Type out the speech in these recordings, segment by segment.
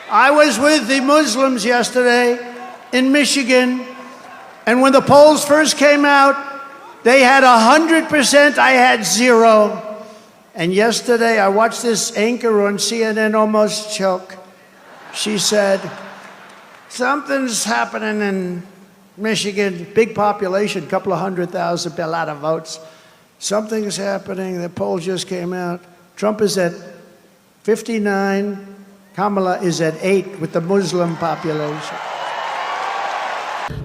I was with the Muslims yesterday in Michigan, and when the polls first came out, they had 100%, I had 0. And yesterday I watched this anchor on CNN almost choke. She said, something's happening in Michigan, big population, couple of 100,000, a lot of votes. Something's happening, the poll just came out. Trump is at 59, Kamala is at 8 with the Muslim population.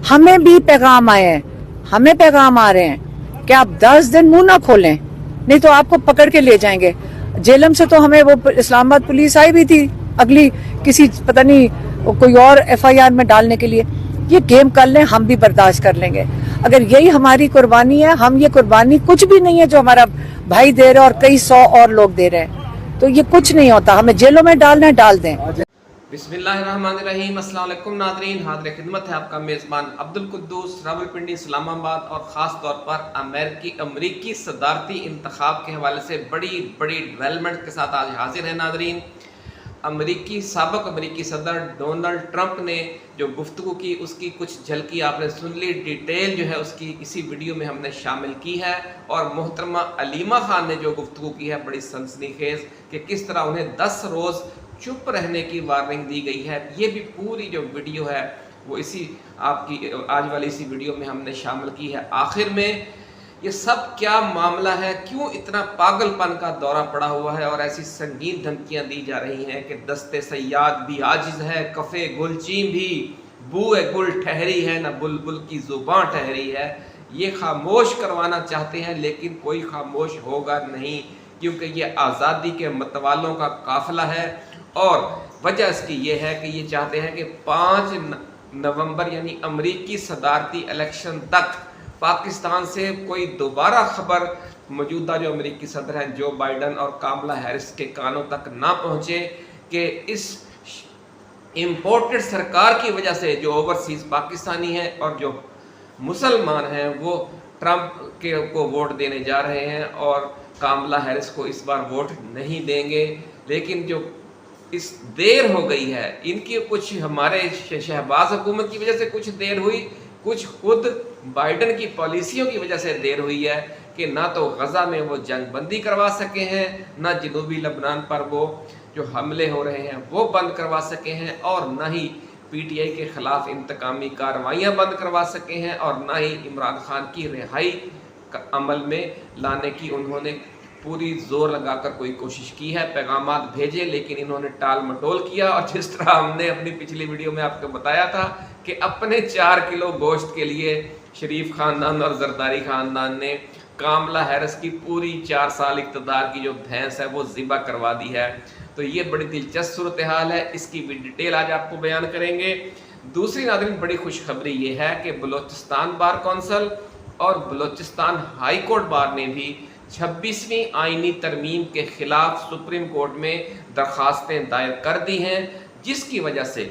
हमें भी पैगाम आए हैं, हमें पैगाम आ रहे हैं कि आप 10 दिन मुंह ना खोलें, नहीं तो आपको पकड़ के ले जाएंगे। जेलम से तो हमें वो इस्लामाबाद पुलिस आई भी थी अगली किसी पता नहीं कोई और एफआईआर में डालने के लिए। ये गेम कर लें, हम भी बर्दाश्त कर लेंगे। अगर यही हमारी कुर्बानी है, हम ये कुर्बानी कुछ भी नहीं है जो हमारा भाई दे रहे हैं और कई 100 और लोग दे रहे हैं, तो ये कुछ नहीं होता। हमें जेलों में डालना है, डाल दें। बिस्मिल्लाहिर्रहमानिर्रहीम। अस्सलाम वालेकुम नाज़रीन, हाज़िर खिदमत है आपका मेज़बान अब्दुल कुद्दूस रावलपिंडी इस्लामाबाद और ख़ास तौर पर अमेरिकी सदारती इंतखाब के हवाले से बड़ी डेवलपमेंट के साथ आज हाजिर है नाज़रीन। साबिक़ अमेरिकी सदर डोनाल्ड ट्रंप ने जो गुफ्तगू की उसकी कुछ झलकी आपने सुन ली, डिटेल जो है उसकी इसी वीडियो में हमने शामिल की है। और मोहतरमा अलीमा खान ने जो गुफ्तगू की है बड़ी सनसनीखेज़ कि किस तरह उन्हें 10 रोज़ चुप रहने की वार्निंग दी गई है। ये भी पूरी जो वीडियो है वो इसी आपकी आज वाली इसी वीडियो में हमने शामिल की है। आखिर में ये सब क्या मामला है, क्यों इतना पागलपन का दौरा पड़ा हुआ है और ऐसी संगीन धमकियां दी जा रही हैं कि दस्ते सयाद भी आजिज़ है, कफ़े गुलचीं भी बूए गुल ठहरी है, न बुलबुल की ज़ुबान ठहरी है। ये खामोश करवाना चाहते हैं लेकिन कोई खामोश होगा नहीं, क्योंकि ये आज़ादी के मतवालों का काफ़िला है। और वजह इसकी ये है कि ये चाहते हैं कि 5 नवंबर यानी अमेरिकी सदारती इलेक्शन तक पाकिस्तान से कोई दोबारा खबर मौजूदा जो अमेरिकी सदर हैं जो बाइडन और कामला हैरिस के कानों तक ना पहुँचे कि इस इम्पोर्टेड सरकार की वजह से जो ओवरसीज़ पाकिस्तानी हैं और जो मुसलमान हैं वो ट्रंप को वोट देने जा रहे हैं और कामला हैरिस को इस बार वोट नहीं देंगे। लेकिन जो इस देर हो गई है इनकी, कुछ हमारे शहबाज हुकूमत की वजह से कुछ देर हुई, कुछ खुद बाइडन की पॉलिसियों की वजह से देर हुई है कि ना तो गज़ा में वो जंग बंदी करवा सके हैं, ना जनूबी लबनान पर वो जो हमले हो रहे हैं वो बंद करवा सके हैं, और ना ही पीटीआई के ख़िलाफ़ इंतकामी कार्रवाइयाँ बंद करवा सके हैं, और ना ही इमरान खान की रिहाई अमल में लाने की उन्होंने पूरी ज़ोर लगाकर कोई कोशिश की है, पैगामात भेजे, लेकिन इन्होंने टाल मटोल किया। और जिस तरह हमने अपनी पिछली वीडियो में आपको बताया था कि अपने 4 किलो गोश्त के लिए शरीफ ख़ानदान और जरदारी ख़ानदान ने कामला हैरिस की पूरी 4 साल इक़्तिदार की जो भैंस है वो ज़िबा करवा दी है। तो ये बड़ी दिलचस्प सूरत हाल है, इसकी भी डिटेल आज आपको बयान करेंगे। दूसरी नाज़रीन बड़ी खुशखबरी ये है कि बलूचिस्तान बार कौंसिल और बलूचिस्तान हाई कोर्ट बार ने भी 26वीं आइनी तरमीम के ख़िलाफ़ सुप्रीम कोर्ट में दरख्वास्तें दायर कर दी हैं, जिसकी वजह से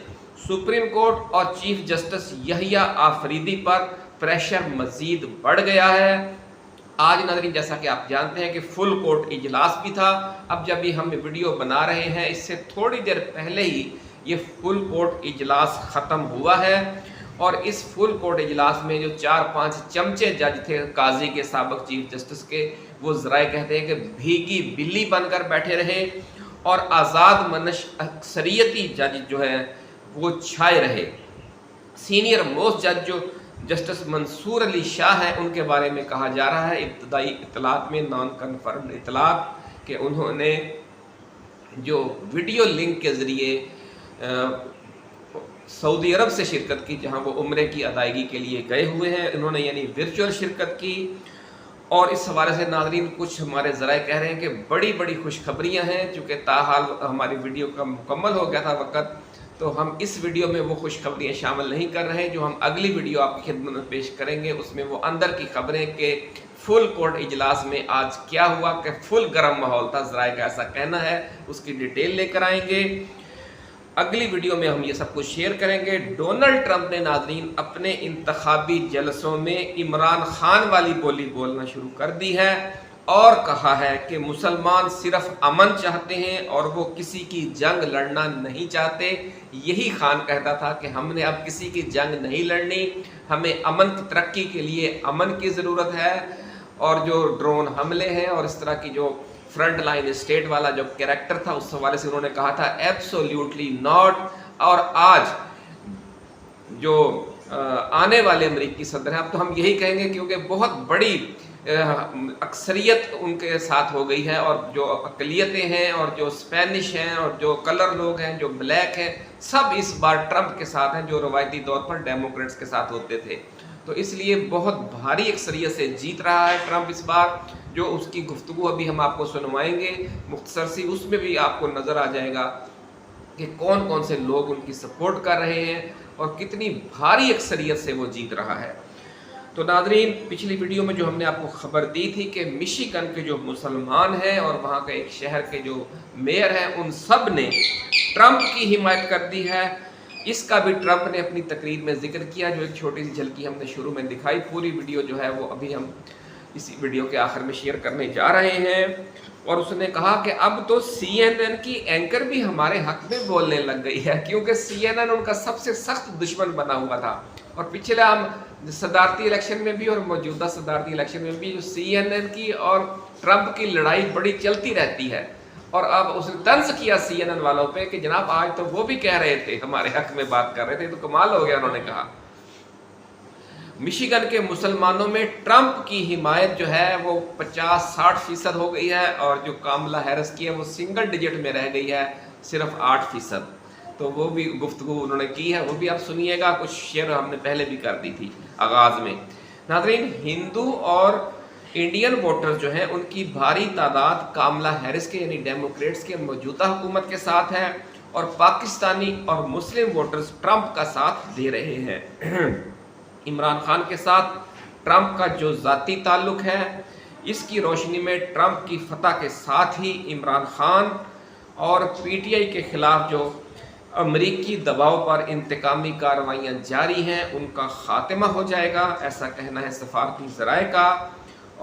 सुप्रीम कोर्ट और चीफ जस्टिस यहिया आफरीदी पर प्रेशर मज़ीद बढ़ गया है। आज नाज़रीन जैसा कि आप जानते हैं कि फुल कोर्ट इजलास भी था। अब जब भी हम वीडियो बना रहे हैं इससे थोड़ी देर पहले ही ये फुल कोर्ट इजलास ख़त्म हुआ है, और इस फुल कोर्ट इजलास में जो 4-5 चमचे जज थे काजी के साबिक़ चीफ जस्टिस के, वो ज़राए कहते हैं कि भीगी बिल्ली बनकर बैठे रहे और आज़ाद मनश अक्सरियती जज जो है वो छाए रहे। सीनियर मोस्ट जज जो जस्टिस मंसूर अली शाह है उनके बारे में कहा जा रहा है इब्तदाई इतलात में, नॉन कन्फर्म्ड इतलात, कि उन्होंने जो वीडियो लिंक के ज़रिए सऊदी अरब से शिरकत की, जहां वो उम्रे की अदायगी के लिए गए हुए हैं, इन्होंने यानी वर्चुअल शिरकत की। और इस हवाले से नाज़रीन कुछ हमारे ज़राए कह रहे हैं कि बड़ी खुशखबरियां हैं। चूँकि ताहाल हमारी वीडियो का मुकम्मल हो गया था वक़्त, तो हम इस वीडियो में वो खुशखबरियाँ शामिल नहीं कर रहे। जो हम अगली वीडियो आपकी खिदमत में पेश करेंगे उसमें वो अंदर की खबरें कि फुल कोर्ट इजलास में आज क्या हुआ, कि फुल गर्म माहौल था, ज़राए का ऐसा कहना है, उसकी डिटेल लेकर आएंगे। अगली वीडियो में हम ये सब कुछ शेयर करेंगे। डोनाल्ड ट्रंप ने नाज़रीन अपने इंतखाबी जलसों में इमरान खान वाली बोली बोलना शुरू कर दी है, اور کہا ہے کہ مسلمان صرف امن چاہتے ہیں اور وہ کسی کی جنگ لڑنا نہیں چاہتے. یہی خان کہتا تھا کہ ہم نے اب کسی کی جنگ نہیں لڑنی, ہمیں امن کی ترقی کے لیے امن کی ضرورت ہے. اور جو ڈرون حملے ہیں اور اس طرح کی جو فرنٹ لائن اسٹیٹ والا جو کریکٹر تھا, اس حوالے سے انہوں نے کہا تھا ایبسولوٹلی ناٹ. اور آج جو آنے والے امریکی صدر ہیں, اب تو ہم یہی کہیں گے کیونکہ بہت بڑی اکثریت ان کے ساتھ ہو گئی ہے, اور جو اقلیتیں ہیں اور جو اسپینش ہیں اور جو کلر لوگ ہیں, جو بلیک ہیں, سب اس بار ٹرمپ کے ساتھ ہیں, جو روایتی طور پر ڈیموکریٹس کے ساتھ ہوتے تھے. تو اس لیے بہت بھاری اکثریت سے جیت رہا ہے ٹرمپ اس بار. جو اس کی گفتگو ابھی ہم آپ کو سنوائیں گے مختصر سی, اس میں بھی آپ کو نظر آ جائے گا کہ کون کون سے لوگ ان کی سپورٹ کر رہے ہیں اور کتنی بھاری اکثریت سے وہ جیت رہا ہے. تو ناظرین, پچھلی ویڈیو میں جو ہم نے آپ کو خبر دی تھی کہ مشیگن کے جو مسلمان ہیں اور وہاں کے ایک شہر کے جو میئر ہیں, ان سب نے ٹرمپ کی حمایت کر دی ہے. اس کا بھی ٹرمپ نے اپنی تقریر میں ذکر کیا, جو ایک چھوٹی سی جھلکی ہم نے شروع میں دکھائی. پوری ویڈیو جو ہے وہ ابھی ہم اسی ویڈیو کے آخر میں شیئر کرنے جا رہے ہیں. اور اس نے کہا کہ اب تو CNN کی اینکر بھی ہمارے حق میں بولنے لگ گئی ہے, کیونکہ CNN ان کا سب سے سخت دشمن بنا ہوا تھا. اور پچھلے صدارتی الیکشن میں بھی اور موجودہ صدارتی الیکشن میں بھی جو CNN کی اور ٹرمپ کی لڑائی بڑی چلتی رہتی ہے. اور اب اس نے طنز کیا CNN والوں پہ کہ جناب آج تو وہ بھی کہہ رہے تھے, ہمارے حق میں بات کر رہے تھے, تو کمال ہو گیا. انہوں نے کہا مشیگن کے مسلمانوں میں ٹرمپ کی حمایت جو ہے وہ 50-60% ہو گئی ہے, اور جو کاملا ہیرس کی ہے وہ سنگل ڈیجٹ میں رہ گئی ہے, صرف 8%. تو وہ بھی گفتگو انہوں نے کی ہے, وہ بھی آپ سنیے گا. کچھ شیئر ہم نے پہلے بھی کر دی تھی آغاز میں. ناظرین, ہندو اور انڈین ووٹرز جو ہیں ان کی بھاری تعداد کاملا ہیرس کے یعنی ڈیموکریٹس کے موجودہ حکومت کے ساتھ ہے, اور پاکستانی اور مسلم ووٹرز ٹرمپ کا ساتھ دے رہے ہیں. عمران خان کے ساتھ ٹرمپ کا جو ذاتی تعلق ہے, اس کی روشنی میں ٹرمپ کی فتح کے ساتھ ہی عمران خان اور PTI کے خلاف جو امریکی دباؤ پر انتقامی کارروائیاں جاری ہیں ان کا خاتمہ ہو جائے گا, ایسا کہنا ہے سفارتی ذرائع کا.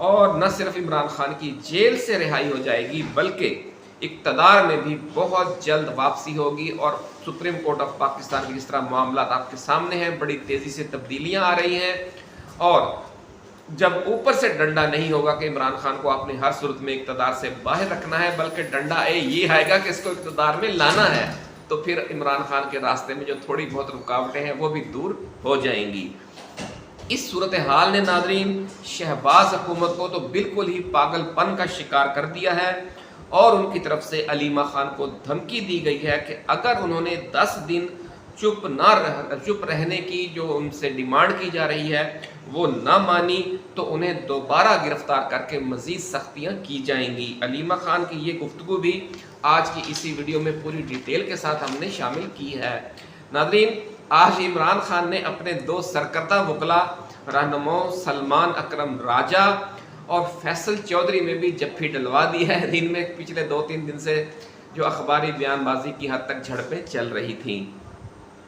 اور نہ صرف عمران خان کی جیل سے رہائی ہو جائے گی بلکہ اقتدار میں بھی بہت جلد واپسی ہوگی. اور سپریم کورٹ آف پاکستان کے جس طرح معاملات آپ کے سامنے ہیں, بڑی تیزی سے تبدیلیاں آ رہی ہیں, اور جب اوپر سے ڈنڈا نہیں ہوگا کہ عمران خان کو آپ نے ہر صورت میں اقتدار سے باہر رکھنا ہے, بلکہ ڈنڈا یہ آئے گا کہ اس کو اقتدار میں لانا ہے, تو پھر عمران خان کے راستے میں جو تھوڑی بہت رکاوٹیں ہیں وہ بھی دور ہو جائیں گی. اس صورتحال نے ناظرین شہباز حکومت کو تو بالکل ہی پاگل پن کا شکار کر دیا ہے, اور ان کی طرف سے علیمہ خان کو دھمکی دی گئی ہے کہ اگر انہوں نے 10 دن چپ رہنے کی جو ان سے ڈیمانڈ کی جا رہی ہے وہ نہ مانی تو انہیں دوبارہ گرفتار کر کے مزید سختیاں کی جائیں گی. علیمہ خان کی یہ گفتگو بھی آج کی اسی ویڈیو میں پوری ڈیٹیل کے ساتھ ہم نے شامل کی ہے. ناظرین, آج عمران خان نے اپنے 2 سرکردہ وکلا رہنماؤں سلمان اکرم راجہ اور فیصل چودھری میں بھی جفی ڈلوا دی ہے. دن میں پچھلے 2-3 دن سے جو اخباری بیان بازی کی حد تک جھڑپیں چل رہی تھیں,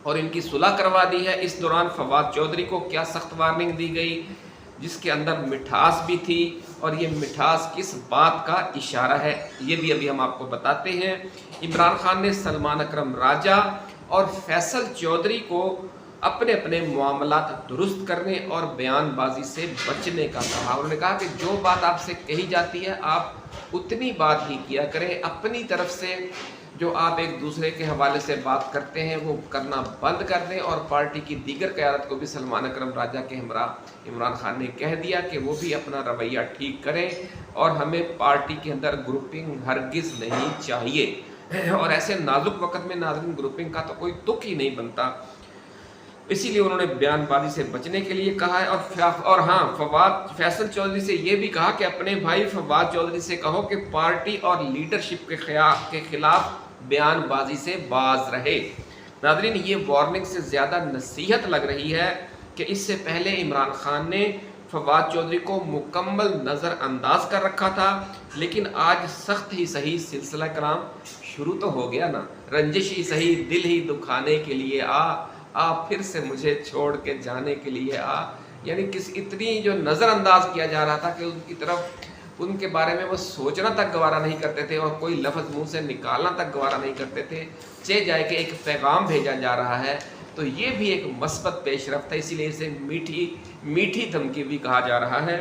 اور ان کی صلح کروا دی ہے. اس دوران فواد چودھری کو کیا سخت وارننگ دی گئی جس کے اندر مٹھاس بھی تھی, اور یہ مٹھاس کس بات کا اشارہ ہے یہ بھی ابھی ہم آپ کو بتاتے ہیں. عمران خان نے سلمان اکرم راجہ اور فیصل چودھری کو اپنے اپنے معاملات درست کرنے اور بیان بازی سے بچنے کا کہا. انہوں نے کہا کہ جو بات آپ سے کہی جاتی ہے آپ اتنی بات ہی کیا کریں, اپنی طرف سے جو آپ ایک دوسرے کے حوالے سے بات کرتے ہیں وہ کرنا بند کر دیں. اور پارٹی کی دیگر قیادت کو بھی سلمان اکرم راجہ کے ہمراہ عمران خان نے کہہ دیا کہ وہ بھی اپنا رویہ ٹھیک کریں, اور ہمیں پارٹی کے اندر گروپنگ ہرگز نہیں چاہیے. اور ایسے نازک وقت میں ناظرین گروپنگ کا تو کوئی تک ہی نہیں بنتا, اسی لیے انہوں نے بیان بازی سے بچنے کے لیے کہا ہے. اور ہاں, فیصل چودھری سے یہ بھی کہا کہ اپنے بھائی فواد چودھری سے کہو کہ پارٹی اور لیڈرشپ کے خلاف بیان بازی سے باز رہے. ناظرین, یہ وارننگ سے زیادہ نصیحت لگ رہی ہے کہ اس سے پہلے عمران خان نے فواد چودھری کو مکمل نظر انداز کر رکھا تھا, لیکن آج سخت ہی صحیح سلسلہ کرام شروع تو ہو گیا نا. رنجش ہی صحیح دل ہی دکھانے کے لیے آ پھر سے مجھے چھوڑ کے جانے کے لیے آ, یعنی اتنی جو نظر انداز کیا جا رہا تھا کہ ان کی طرف उनके बारे में वो सोचना तक गवारा नहीं करते थे और कोई लफ्ज़ मुंह से निकालना तक गवारा नहीं करते थे। चे जाए कि एक पैगाम भेजा जा रहा है, तो ये भी एक मस्बत पेशरफ्त है, इसीलिए इसे मीठी धमकी भी कहा जा रहा है।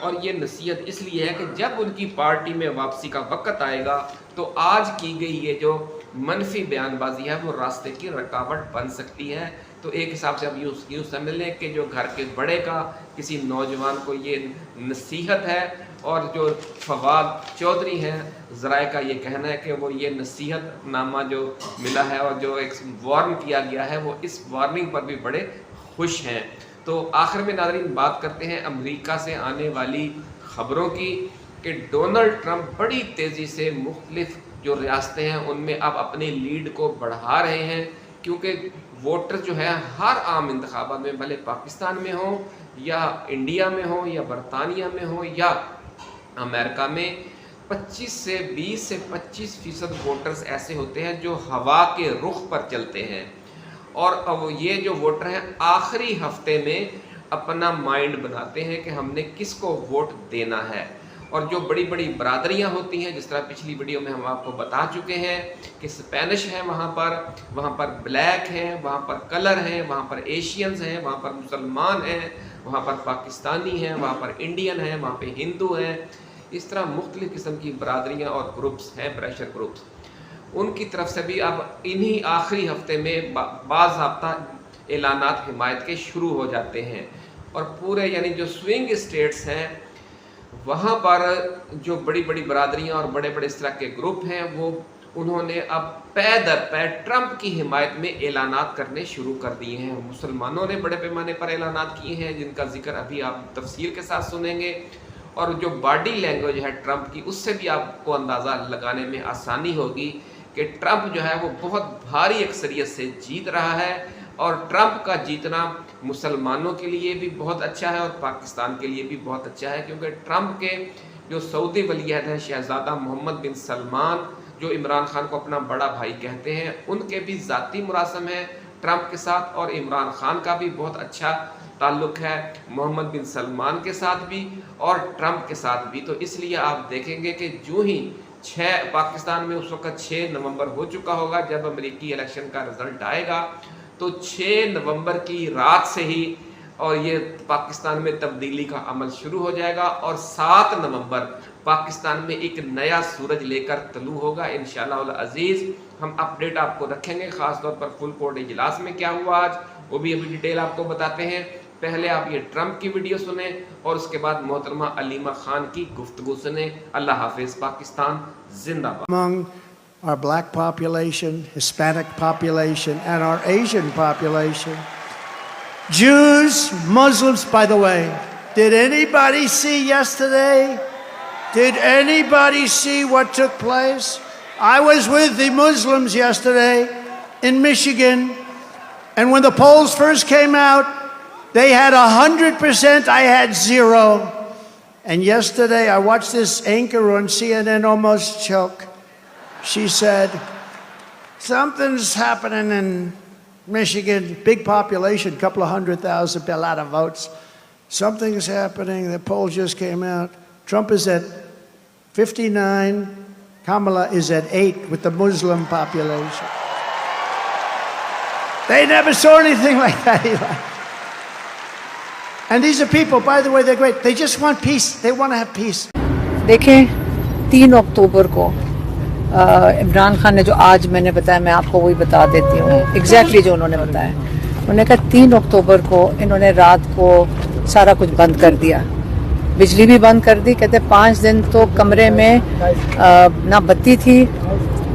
और ये नसीहत इसलिए है कि जब उनकी पार्टी में वापसी का वक्त आएगा तो आज की गई ये जो मनफी बयानबाजी है वो रास्ते की रुकावट बन सकती है। तो एक हिसाब से अब यूँ समझ लें कि जो घर के बड़े का किसी नौजवान को ये नसीहत है, और जो फवाद चौधरी हैं ज़राए का ये कहना है कि वो ये नसीहत नामा जो मिला है और जो एक वार्न किया गया है वो इस वार्निंग पर भी बड़े खुश हैं। तो आखिर में नाज़रीन बात करते हैं अमेरिका से आने वाली ख़बरों की कि डोनाल्ड ट्रंप बड़ी तेज़ी से मुख्तलिफ जो रियासतें हैं उनमें अब अपनी लीड को बढ़ा रहे हैं, क्योंकि वोटर जो है हर आम इंतखाबात में, भले पाकिस्तान में हो या इंडिया में हो या बरतानिया में हो या अमेरिका में, 20 से 25% वोटर्स ऐसे होते हैं जो हवा के रुख पर चलते हैं। और अब ये जो वोटर हैं आखिरी हफ्ते में अपना माइंड बनाते हैं कि हमने किसको वोट देना है। और जो बड़ी बड़ी बरादरियां होती हैं, जिस तरह पिछली वीडियो में हम आपको बता चुके हैं कि स्पेनिश हैं वहाँ पर ब्लैक हैं, वहाँ पर कलर हैं, वहाँ पर एशियंस हैं, वहाँ पर मुसलमान हैं, वहाँ पर पाकिस्तानी हैं, वहाँ पर इंडियन हैं, वहाँ पे हिंदू हैं। इस तरह मुख्तलिफ़ किस्म की बरादरियाँ और ग्रुप्स हैं, प्रेशर ग्रुप्स। उनकी तरफ से भी अब इन्हीं आखिरी हफ्ते में बाज़ाब्ता ऐलानात हिमायत के शुरू हो जाते हैं। और पूरे यानी जो स्विंग स्टेट्स हैं वहाँ पर जो बड़ी बड़ी बरादरियाँ और बड़े बड़े इस तरह के ग्रुप हैं वो उन्होंने अब पै दर पै ट्रंप की हिमायत में ऐलानात करने शुरू कर दिए हैं। मुसलमानों ने बड़े पैमाने पर ऐलानात किए हैं जिनका जिक्र अभी आप तफसील के साथ सुनेंगे। और जो बॉडी लैंग्वेज है ट्रंप की, उससे भी आपको अंदाज़ा लगाने में आसानी होगी कि ट्रंप जो है वो बहुत भारी अक्सरियत से जीत रहा है। और ट्रंप का जीतना मुसलमानों के लिए भी बहुत अच्छा है और पाकिस्तान के लिए भी बहुत अच्छा है, क्योंकि ट्रंप के जो सऊदी वलीअहद हैं शहज़ादा मोहम्मद बिन सलमान, जो इमरान खान को अपना बड़ा भाई कहते हैं, उनके भी ज़ाती मुरासम हैं ट्रंप के साथ। और इमरान खान का भी बहुत अच्छा ताल्लुक़ है मोहम्मद बिन सलमान के साथ भी और ट्रंप के साथ भी। तो इसलिए आप देखेंगे कि जो ही पाकिस्तान में उस वक्त 6 नवंबर हो चुका होगा जब अमेरिकी इलेक्शन का रिज़ल्ट आएगा, तो 6 नवंबर की रात से ही और ये पाकिस्तान में तब्दीली का अमल शुरू हो जाएगा और 7 नवंबर पाकिस्तान में एक नया सूरज लेकर तलू होगा इंशाअल्लाह अज़ीज़। हम अपडेट आपको रखेंगे, ख़ास तौर पर फुल कोर्ट इजलास में क्या हुआ आज वो भी अभी डिटेल आपको बताते हैं। पहले आप ये ट्रंप की वीडियो सुने और उसके बाद मोहतरमा अलीमा खान की गुफ्तगू सुने। अल्लाह हाफिज़, पाकिस्तान जिंदाबाद। Among our black population, Hispanic population, and our Asian population, Jews, Muslims, by the way, did anybody see yesterday? Did anybody see what took place? I was with the Muslims yesterday in Michigan, and when the polls first came out, they had 100%, I had 0. And yesterday I watched this anchor on CNN almost choke. She said, something's happening in Michigan, big population, couple of 100,000, a lot of votes. Something's happening, the poll just came out. Trump is at 59, Kamala is at 8 with the Muslim population. They never saw anything like that, Eli. And these are people, by the way, they're great. They just want peace. They want to have peace. देखें 3 अक्टूबर को इमरान खान ने जो आज मैंने बताया, मैं आपको वही बता देती हूँ एग्जैक्टली जो उन्होंने बताया। उन्होंने कहा 3 अक्टूबर को इन्होंने रात को सारा कुछ बंद कर दिया, बिजली भी बंद कर दी। कहते 5 दिन तो कमरे में ना बत्ती थी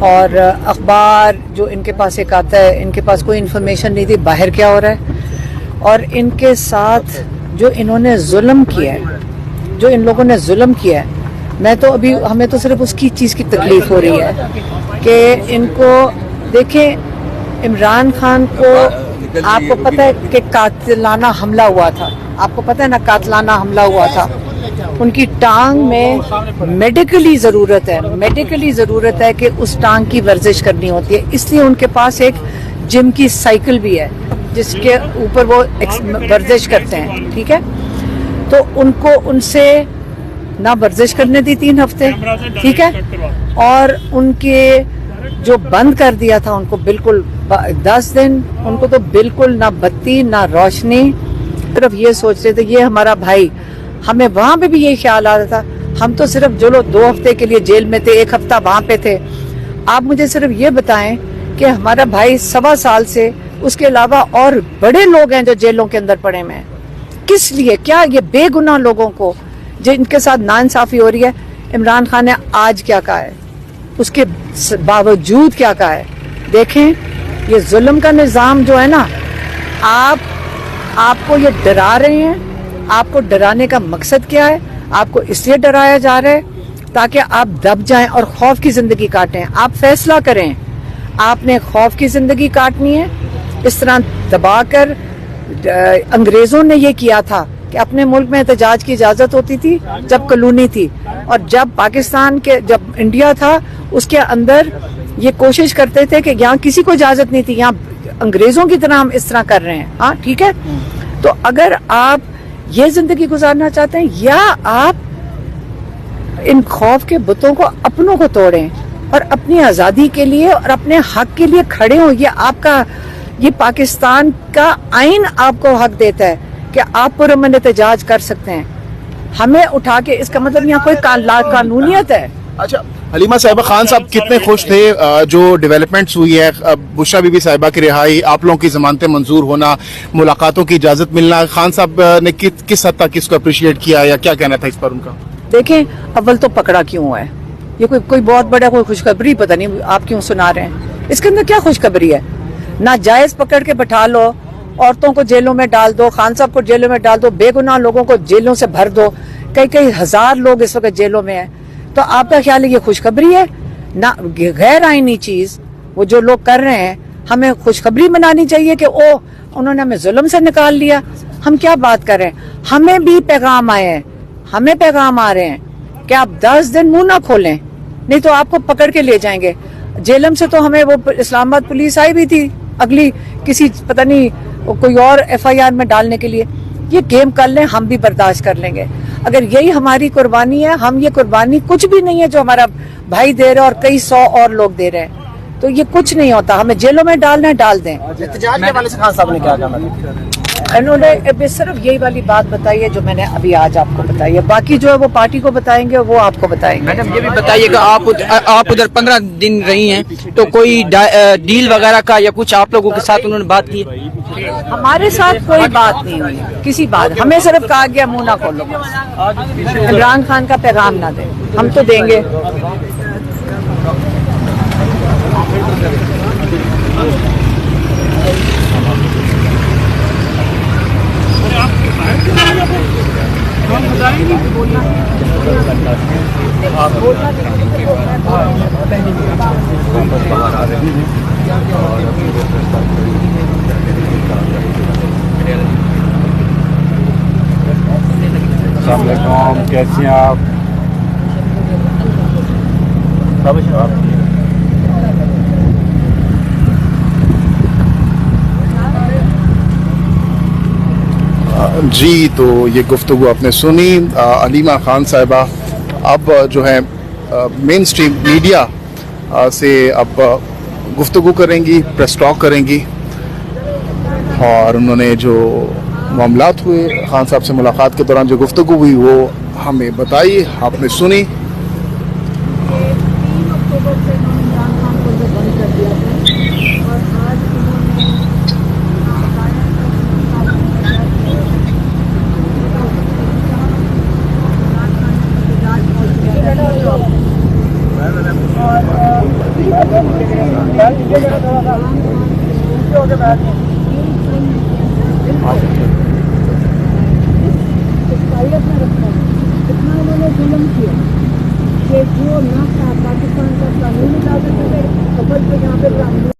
और अखबार जो इनके पास एक आता है, इनके पास कोई इन्फॉर्मेशन नहीं थी बाहर क्या हो रहा है। और इनके साथ जो इन्होंने जुल्म किया है, जो इन लोगों ने जुल्म किया है, मैं तो अभी हमें तो सिर्फ उसकी चीज़ की तकलीफ हो रही है कि इनको देखें। इमरान खान को आपको पता है कि कातिलाना हमला हुआ था, आपको पता है ना, कातिलाना हमला हुआ था। उनकी टांग में मेडिकली ज़रूरत है कि उस टांग की वर्जिश करनी होती है, इसलिए उनके पास एक जिम की साइकिल भी है जिसके ऊपर वो वर्जिश करते हैं, ठीक है। तो उनको उनसे ना वर्जिश करने दी 3 हफ्ते, ठीक है, और उनके जो बंद कर दिया था उनको बिल्कुल 10 दिन, उनको तो बिल्कुल ना बत्ती ना रोशनी, सिर्फ ये सोच रहे थे ये हमारा भाई, हमें वहां पे भी यही ख्याल आ रहा था, हम तो सिर्फ जो लोग 2 हफ्ते के लिए जेल में थे, 1 हफ्ता वहां पे थे, आप मुझे सिर्फ ये बताएं कि हमारा भाई 1.25 साल से, उसके अलावा और बड़े लोग हैं जो जेलों के अंदर पड़े हुए हैं, किस लिए, क्या ये बेगुनाह लोगों को जिनके साथ नाइंसाफी हो रही है, इमरान खान ने आज क्या कहा है, उसके बावजूद क्या कहा है, देखें ये जुल्म का निज़ाम जो है ना, आपको ये डरा रहे हैं, आपको डराने का मकसद क्या है, आपको इसलिए डराया जा रहा है ताकि आप दब जाएं और खौफ की जिंदगी काटें, आप फैसला करें, आपने खौफ की जिंदगी काटनी है, इस तरह दबाकर अंग्रेजों ने ये किया था कि अपने मुल्क में एहतजाज की इजाजत होती थी जब कॉलोनी थी, और जब पाकिस्तान के जब इंडिया था उसके अंदर ये कोशिश करते थे कि यहाँ किसी को इजाजत नहीं थी, यहाँ अंग्रेजों की तरह हम इस तरह कर रहे हैं, हाँ ठीक है। तो अगर आप ये जिंदगी गुजारना चाहते हैं, या आप इन खौफ के बुतों को अपनों को तोड़ें और अपनी आजादी के लिए और अपने हक के लिए खड़े हो, ये आपका, ये पाकिस्तान का आइन आपको हक देता है कि आप पुरअमन एहतजाज कर सकते हैं, हमें उठा के, इसका मतलब यहाँ कोई कानूनियत है। अच्छा हलीमा साहिबा, खान साहब कितने खुश थे जो डेवलपमेंट्स हुई है, बुशरा बीबी साहिबा की रिहाई, आप लोगों की जमानतें मंजूर होना, मुलाकातों की इजाजत मिलना, खान साहब ने किस हद तक इसको अप्रिशिएट किया या क्या कहना था इस पर उनका? देखें, अव्वल तो पकड़ा क्यों हुआ है, ये कोई बहुत बड़ा कोई खुशखबरी पता नहीं आप क्यों सुना रहे हैं, इसके अंदर क्या खुशखबरी है, नाजायज पकड़ के बैठा लो, औरतों को जेलों में डाल दो, खान साहब को जेलों में डाल दो, बेगुनाह लोगों को जेलों से भर दो, कई हजार लोग इस वक्त जेलों में हैं, तो आपका ख्याल है ये खुशखबरी है? ना, गैर आईनी चीज वो जो लोग कर रहे हैं, हमें खुशखबरी मनानी चाहिए कि ओ उन्होंने हमें जुल्म से निकाल लिया, हम क्या बात कर रहे हैं, हमें भी पैगाम आए हैं, हमें पैगाम आ रहे हैं कि आप 10 दिन मुंह ना खोलें, नहीं तो आपको पकड़ के ले जाएंगे। जेलम से तो हमें वो इस्लामाबाद पुलिस आई भी थी अगली किसी पता नहीं कोई और FIR में डालने के लिए, ये गेम कर लें, हम भी बर्दाश्त कर लेंगे, अगर यही हमारी कुर्बानी है, हम ये कुर्बानी कुछ भी नहीं है जो हमारा भाई दे रहा है और कई 100 और लोग दे रहे हैं, तो ये कुछ नहीं होता, हमें जेलों में डालना है डाल दें। एहतजाज के वाले से खान साहब ने क्या कहा? उन्होंने सिर्फ यही वाली बात बताई है जो मैंने अभी आज आपको बताई है, बाकी जो है वो पार्टी को बताएंगे, वो आपको बताएंगे। मैडम ये भी बताइएगा, आप उधर 15 दिन रही हैं, तो कोई डील वगैरह का या कुछ आप लोगों के साथ उन्होंने बात की? हमारे साथ कोई बात नहीं हुई, किसी बात, हमें सिर्फ कहा गया मुंह ना खोलो, इमरान खान का पैगाम ना दें, हम तो देंगे। अस्सलामुअलैकुम, कैसे हैं आप? जी, तो ये गुफ्तगू आपने सुनी हलीमा खान साहिबा अब जो है मेन स्ट्रीम मीडिया से अब गुफ्तगू करेंगी, प्रेस टॉक करेंगी, और उन्होंने जो मामलात हुए खान साहब से मुलाकात के दौरान जो गुफ्तगू हुई वो हमें बताई, आपने सुनी। कितना उन्होंने जुल्म किया कि जो ना पाकिस्तान का कानून डाल सकते थे, यहाँ पे